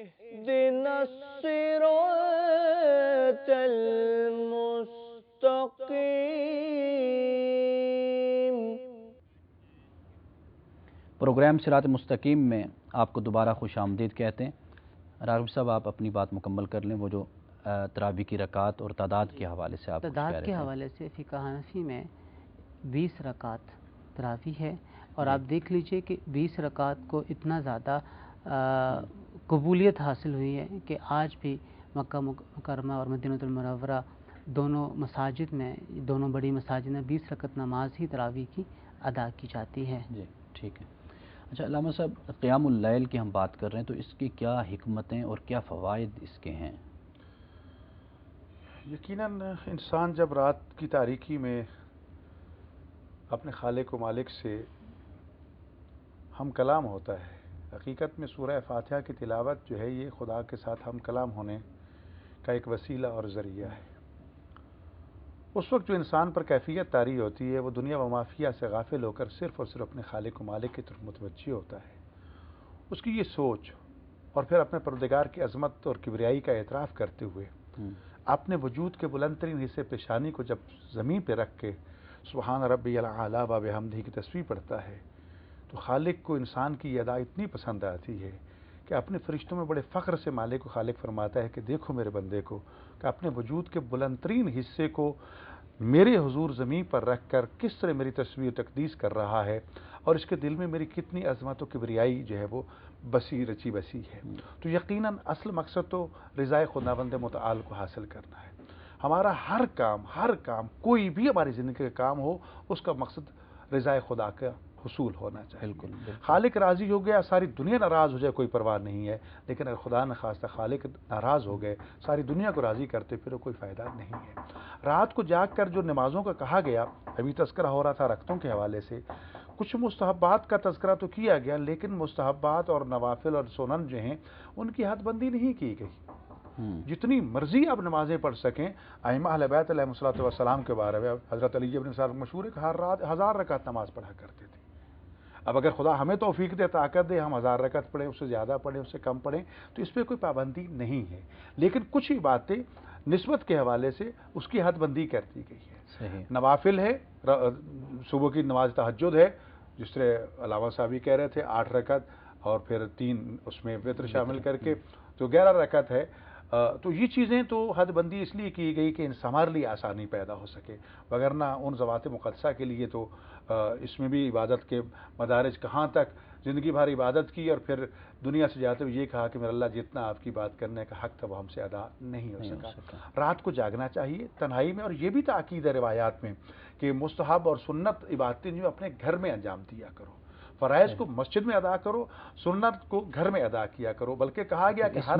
اهدنا الصراط المستقیم۔ پروگرام صراط مستقیم میں آپ کو دوبارہ خوش آمدید کہتے ہیں۔ راغب صاحب آپ اپنی بات مکمل کر لیں، وہ جو تراویح کی رکعات اور تعداد کے حوالے سے آپ تعداد کے حوالے سے فقہ حنفی میں 20 رکعات تراویح ہے، اور آپ دیکھ لیجئے کہ 20 رکعات کو اتنا زیادہ قبولیت حاصل ہوئی ہے کہ آج بھی مکہ مکرمہ اور مدینہ المنورہ دونوں مساجد میں، دونوں بڑی مساجد میں 20 رکعت نماز ہی تراویح کی ادا کی جاتی ہے۔ جی ٹھیک ہے۔ اچھا علامہ صاحب، قیام اللیل کی ہم بات کر رہے ہیں تو اس کی کیا حکمتیں اور کیا فوائد اس کے ہیں؟ یقیناً انسان جب رات کی تاریکی میں اپنے خالق و مالک سے ہم کلام ہوتا ہے، حقیقت میں سورہ فاتحہ کی تلاوت جو ہے یہ خدا کے ساتھ ہم کلام ہونے کا ایک وسیلہ اور ذریعہ ہے۔ اس وقت جو انسان پر کیفیت طاری ہوتی ہے وہ دنیا و مافیہ سے غافل ہو کر صرف اور صرف اپنے خالق و مالک کی طرف متوجہ ہوتا ہے۔ اس کی یہ سوچ اور پھر اپنے پروردگار کی عظمت اور کبریائی کا اعتراف کرتے ہوئے اپنے وجود کے بلند ترین حصے پیشانی کو جب زمین پہ رکھ کے سبحان ربی الاعلی و بحمدہ کی تسبیح پڑھتا ہے تو خالق کو انسان کی یہ ادا اتنی پسند آتی ہے کہ اپنے فرشتوں میں بڑے فخر سے مالک کو خالق فرماتا ہے کہ دیکھو میرے بندے کو کہ اپنے وجود کے بلند ترین حصے کو میرے حضور زمین پر رکھ کر کس طرح میری تسبیح و تقدیس کر رہا ہے، اور اس کے دل میں میری کتنی عظمت و کبریائی جو ہے وہ بسی رچی بسی ہے۔ تو یقیناً اصل مقصد تو رضائے خداوند متعال کو حاصل کرنا ہے۔ ہمارا ہر کام کوئی بھی ہماری زندگی کا کام ہو، اس کا مقصد رضائے خدا کا حصول ہونا چاہیے۔ بالکل۔ خالق راضی ہو گیا، ساری دنیا ناراض ہو جائے کوئی پرواہ نہیں ہے، لیکن اگر خدا نہ خواستہ خالق ناراض ہو گئے، ساری دنیا کو راضی کرتے پھر کوئی فائدہ نہیں ہے۔ رات کو جاگ کر جو نمازوں کا کہا گیا، ابھی تذکرہ ہو رہا تھا رکعتوں کے حوالے سے، کچھ مستحبات کا تذکرہ تو کیا گیا، لیکن مستحبات اور نوافل اور سنن جو ہیں ان کی حد بندی نہیں کی گئی۔ جتنی مرضی آپ نمازیں پڑھ سکیں، ائمہ اہل بیت علیہ الصلوۃ والسلام کے بارے میں حضرت علی بن ابی طالب مشہور ہے کہ ہر رات 1000 رکعت نماز پڑھا کرتے تھے۔ اب اگر خدا ہمیں توفیق دے، طاقت دے، ہم 1000 رکعت پڑھیں، اس سے زیادہ پڑھیں، اس سے کم پڑھیں، تو اس پہ کوئی پابندی نہیں ہے، لیکن کچھ ہی باتیں نسبت کے حوالے سے اس کی حد بندی کر دی گئی ہے۔ صحیح۔ نوافل ہے، صبح کی نماز تہجد ہے، جس طرح علامہ صاحب ہی کہہ رہے تھے 8 رکعت اور پھر 3 اس میں وتر شامل کر کے تو 11 رکعت ہے۔ تو یہ چیزیں تو حد بندی اس لیے کی گئی کہ ہمارے لیے آسانی پیدا ہو سکے، وگرنہ ان ذوات مقدسہ کے لیے تو اس میں بھی عبادت کے مدارج کہاں تک، زندگی بھر عبادت کی اور پھر دنیا سے جاتے ہوئے یہ کہا کہ میرا اللہ جتنا آپ کی بات کرنے کا حق تھا وہ ہم سے ادا نہیں ہو سکا۔ رات کو جاگنا چاہیے تنہائی میں، اور یہ بھی تاکید ہے روایات میں کہ مستحب اور سنت عبادتیں جو اپنے گھر میں انجام دیا کرو، فرائض کو مسجد میں ادا کرو، سنت کو گھر میں ادا کیا کرو، بلکہ کہا گیا کہ ہر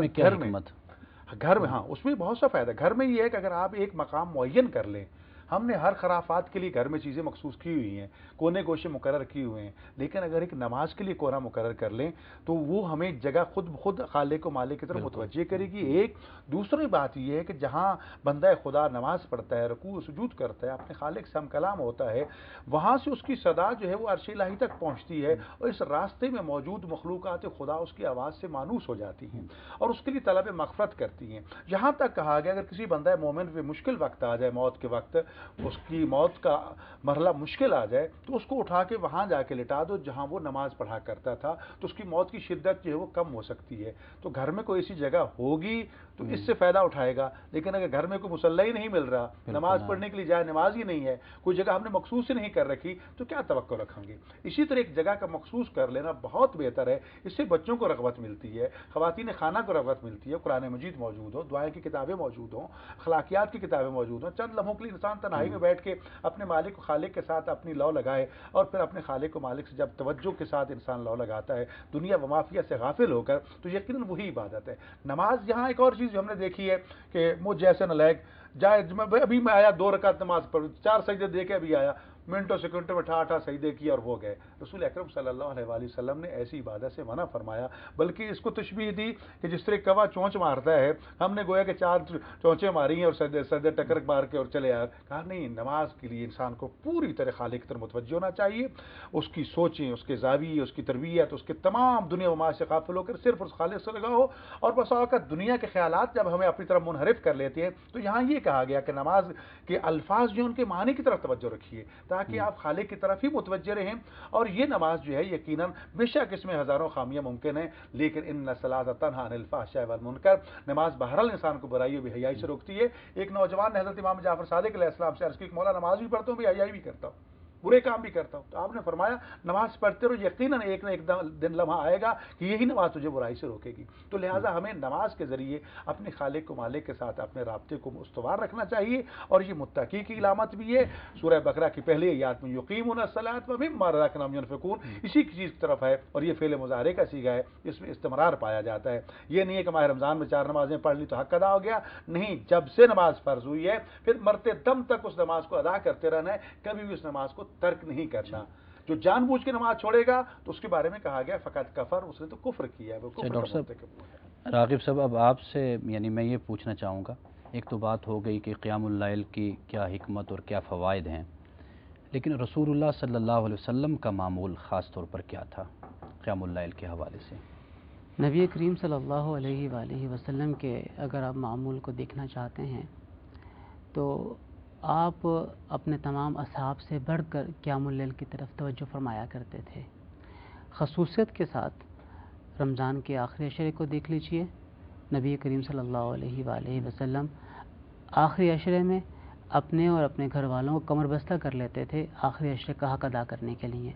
گھر میں ہاں اس میں بہت سا فائدہ۔ گھر میں یہ ہے کہ اگر آپ ایک مقام معین کر لیں، ہم نے ہر خرافات کے لیے گھر میں چیزیں مخصوص کی ہوئی ہیں، کونے گوشے مقرر کیے ہوئے ہیں، لیکن اگر ایک نماز کے لیے کونا مقرر کر لیں تو وہ ہمیں جگہ خود بخود خالق و مالک کی طرف متوجہ کرے گی۔ ایک دوسری بات یہ ہے کہ جہاں بندہ خدا نماز پڑھتا ہے، رکوع و سجود کرتا ہے، اپنے خالق سے ہم کلام ہوتا ہے، وہاں سے اس کی صدا جو ہے وہ عرش الہی تک پہنچتی ہے، اور اس راستے میں موجود مخلوقات خدا اس کی آواز سے مانوس ہو جاتی ہیں اور اس کے لیے طلب مغفرت کرتی ہیں۔ یہاں تک کہا گیا اگر کسی بندہ مومن پہ مشکل وقت آ جائے، موت کے وقت اس کی موت کا مرحلہ مشکل آ جائے تو اس کو اٹھا کے وہاں جا کے لٹا دو جہاں وہ نماز پڑھا کرتا تھا، تو اس کی موت کی شدت جو ہے وہ کم ہو سکتی ہے۔ تو گھر میں کوئی ایسی جگہ ہوگی تو اس سے فائدہ اٹھائے گا، لیکن اگر گھر میں کوئی مصلی ہی نہیں مل رہا، نماز پڑھنے کے لیے جائے نماز ہی نہیں ہے، کوئی جگہ ہم نے مخصوص ہی نہیں کر رکھی، تو کیا توقع رکھیں گے؟ اسی طرح ایک جگہ کا مخصوص کر لینا بہت بہتر ہے، اس سے بچوں کو رغبت ملتی ہے، خواتین خانہ کو رغبت ملتی ہے، قرآن مجید موجود ہو، دعائیں کی کتابیں موجود ہوں، اخلاقیات کی کتابیں موجود ہوں، چند لمحوں کے لیے انسان تنہائی میں بیٹھ کے اپنے مالک و خالق کے ساتھ اپنی لو لگائے، اور پھر اپنے خالق و مالک سے جب توجہ کے ساتھ انسان لو لگاتا ہے دنیا و مافیہ سے غافل ہو کر، تو یقیناً وہی عبادت ہے نماز۔ یہاں ایک اور چیز جو ہم نے دیکھی ہے کہ مجھ جیسے نالائق جائے، ابھی میں آیا 2 رکعت نماز پڑھ 4 سجدے دے کے ابھی آیا، मिनटों सेकंडों में ठा सजदे किए और वो गए। रसूल अकरम सल्लल्लाहु अलैहि वसल्लम ने ऐसी इबादत से मना फरमाया, बल्कि इसको तशबीह दी कि जिस तरह कौवा चोंच मारता है, हमने गोया कि 4 चोंचें मारी हैं और सजदे टकर मार के और चले आए। कहा नहीं, नमाज के लिए इंसान को पूरी तरह खालिक की तरफ मुतवज्जो होना चाहिए, उसकी सोचें, उसके ज़ाविये, उसकी तरबियत, उसके तमाम दुनिया व माश से गाफिल होकर सिर्फ उस खालिक से लगा हो। और बस औक़ात दुनिया के ख्यालात जब हमें अपनी तरफ मुनहरिफ कर लेते हैं, तो यहाँ ये कहा गया कि नमाज के अल्फाज जो उनके मानी की तरफ तवज्जो रखिए, ताकि आप खालिक की तरफ ही मुतवज्जे रहें। और ये नमाज जो है यकीनन बेशक इसमें हज़ारों खामियाँ मुमकिन हैं, लेकिन इन्न सलात तन्हा अनिल फ़हशाइ वल मुनकर, नमाज बहरहाल इंसान को बुराई और बेहयाई से रोकती है। एक नौजवान ने हज़रत इमाम जाफ़र सादिक़ अलैहिस्सलाम से अर्ज़ की, मौला नमाज भी पढ़ता हूँ, बेहयाई भी करता हूँ, बुरे काम भी करता हूँ। तो आपने फरमाया नमाज पढ़ते रहो, यकीनन एक न एक दिन लम्हा आएगा कि यही नमाज तुझे बुराई से रोकेगी। तो लिहाजा हमें नमाज के ज़रिए अपने खालिक को मालिक के साथ अपने राब्ते को मुस्तवार रखना चाहिए, और ये मुत्तकी की इलामत भी है। सूरह बकरा की पहली आयत में युकीमून सलात व मिम्मा रज़क़नाहुम यunfiqून, इसी चीज़ की तरफ है, और ये फ़ेल मुज़ारे का सीगा है, इसमें इस्तिमरार पाया जाता है। ये नहीं है कि माह रमज़ान में 4 नमाज़ें पढ़ ली तो हक़ अदा हो गया, नहीं, जब से नमाज फ़र्ज़ हुई है फिर मरते दम तक उस नमाज को अदा करते रहना है, कभी भी उस नमाज को तर्क नहीं करना। जो जानबूझ के नमाज छोड़ेगा तो उसके बारे में कहा गया फ़कत कफर, उसने तो कुफ्र किया है, वो कुफ्र डॉक्टर का साहब, मुर्तकिब है। राग़िब साहब, अब आपसे यानी मैं ये पूछना चाहूँगा, एक तो बात हो गई कि क़ियामुल लैल की क्या हिकमत और क्या फ़वाइद हैं, लेकिन रसूलुल्लाह सल्लल्लाहु अलैहि वसल्लम का मामूल ख़ास तौर पर क्या था क़ियामुल लैल के हवाले से? नबी करीम सल्लल्लाहु अलैहि वसल्लम के अगर आप मामूल को देखना चाहते हैं तो आप अपने तमाम असहाब से बढ़कर क़ियामुल लैल की तरफ तवज्जो फरमाया करते थे। ख़ुसूसियत के साथ रमज़ान के आखिरी अशरे को देख लीजिए, नबी करीम सल्लल्लाहु अलैहि वसल्लम आखिरी अशरे में अपने और अपने घर वालों को कमर बस्ता कर लेते थे आखिरी अशरे का हक़ अदा करने के लिए।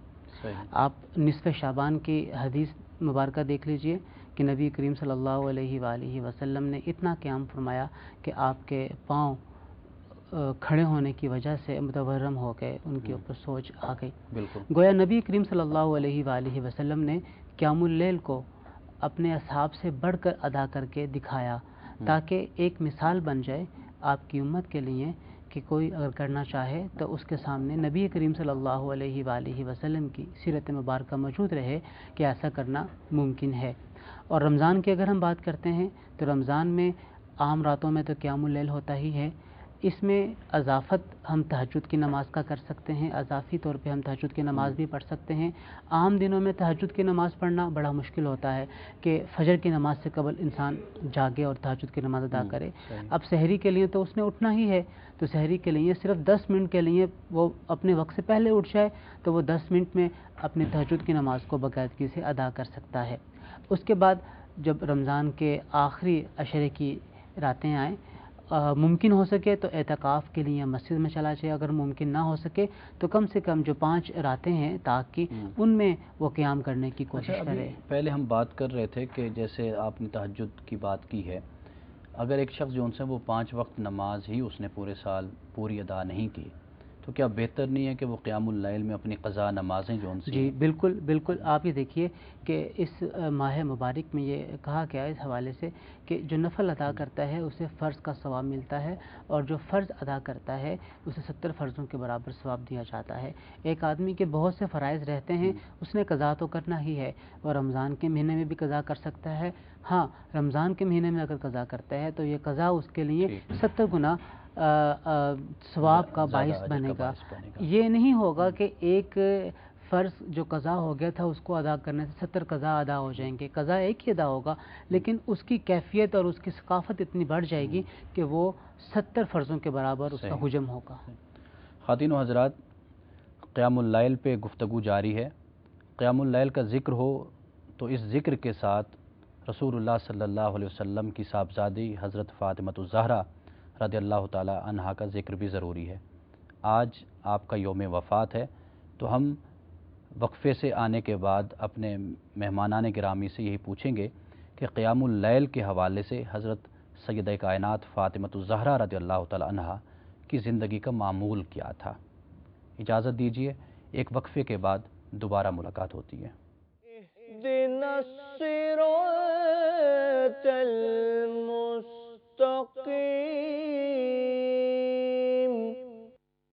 आप निस्फ़ शाबान की हदीस मुबारक देख लीजिए कि नबी करीम सल्लल्लाहु अलैहि वसल्लम ने इतना क़याम फरमाया कि आपके पाँव खड़े होने की वजह से मुतवर्रम हो गए, उनके ऊपर सोच आ गई। बिल्कुल। गोया नबी करीम सल्लल्लाहु अलैहि वसल्लम ने क़ियामुल लैल को अपने असहाब से बढ़कर अदा करके दिखाया, ताकि एक मिसाल बन जाए आपकी उम्मत के लिए कि कोई अगर करना चाहे तो उसके सामने नबी करीम सल्लल्लाहु अलैहि वसल्लम की सीरत मुबारक मौजूद रहे कि ऐसा करना मुमकिन है। और रमज़ान की अगर हम बात करते हैं तो रमज़ान में आम रातों में तो क़ियामुल लैल होता ही है, इसमें अज़ाफ़त हम तहज्जुद की नमाज़ का कर सकते हैं, अज़ाफ़ी तौर पे हम तहज्जुद की नमाज़ भी पढ़ सकते हैं। आम दिनों में तहज्जुद की नमाज़ पढ़ना बड़ा मुश्किल होता है कि फ़जर की नमाज़ से कबल इंसान जागे और तहज्जुद की नमाज़ अदा करे। अब सहरी के लिए तो उसने उठना ही है, तो सहरी के लिए सिर्फ 10 मिनट के लिए वो अपने वक्त से पहले उठ जाए तो वो 10 मिनट में अपने तहज्जुद की नमाज़ को बाकायदगी से अदा कर सकता है। उसके बाद जब रमज़ान के आखिरी अशरे की रातें आएँ, मुमकिन हो सके तो एतकाफ़ के लिए मस्जिद में चला जाए, अगर मुमकिन ना हो सके तो कम से कम जो 5 रातें हैं ताकि उनमें वो क़याम करने की कोशिश करे। पहले हम बात कर रहे थे कि जैसे आपने तहज्जुद की बात की है, अगर एक शख्स जो उनसे वो 5 वक्त नमाज ही उसने पूरे साल पूरी अदा नहीं की, तो क्या बेहतर नहीं है कि वो क़ियामुल लैल में अपनी क़ज़ा नमाज़ें जो उनसे? जी बिल्कुल बिल्कुल। आप ये देखिए कि इस माह मुबारक में ये कहा गया है इस हवाले से कि जो नफल अदा करता है उसे फ़र्ज़ का सवाब मिलता है, और जो फ़र्ज़ अदा करता है उसे 70 फ़र्ज़ों के बराबर सवाब दिया जाता है। एक आदमी के बहुत से फ़राइज़ रहते हैं, उसने क़ज़ा तो करना ही है, और रमज़ान के महीने में भी क़ज़ा कर सकता है। हाँ, रमज़ान के महीने में अगर क़ज़ा करता है तो ये क़ज़ा उसके लिए 70 गुना सवाब का बाइस बनेगा। ये नहीं होगा कि एक फ़र्ज़ जो क़ज़ा हो गया था उसको अदा करने से 70 क़ज़ा अदा हो जाएंगे। क़ज़ा एक ही अदा होगा, लेकिन उसकी कैफियत और उसकी सकाफ़त इतनी बढ़ जाएगी कि वो 70 फ़र्ज़ों के बराबर उसका हुजम होगा। ख़ातिन व हज़रात, क़ियामुल लैल पे गुफ्तगू जारी है। क़ियामुल लैल का ज़िक्र हो तो इस ज़िक्र के साथ रसूलुल्लाह सल्लल्लाहु अलैहि वसल्लम की साहबज़ादी हज़रत फ़ातिमतुज़ ज़हरा रज़ियल्लाहु ताला अन्हा का ज़िक्र भी ज़रूरी है। आज आपका यौम वफ़ात है, तो हम वक्फ़े से आने के बाद अपने मेहमानान गिरामी से यही पूछेंगे कि क़ियामुल लैल के हवाले से हज़रत सय्यदा कायनात फ़ातिमतुज़ ज़हरा रज़ियल्लाहु ताला अन्हा की ज़िंदगी का मामूल क्या था। इजाज़त दीजिए, एक वक्फ़े के बाद दोबारा मुलाकात होती है।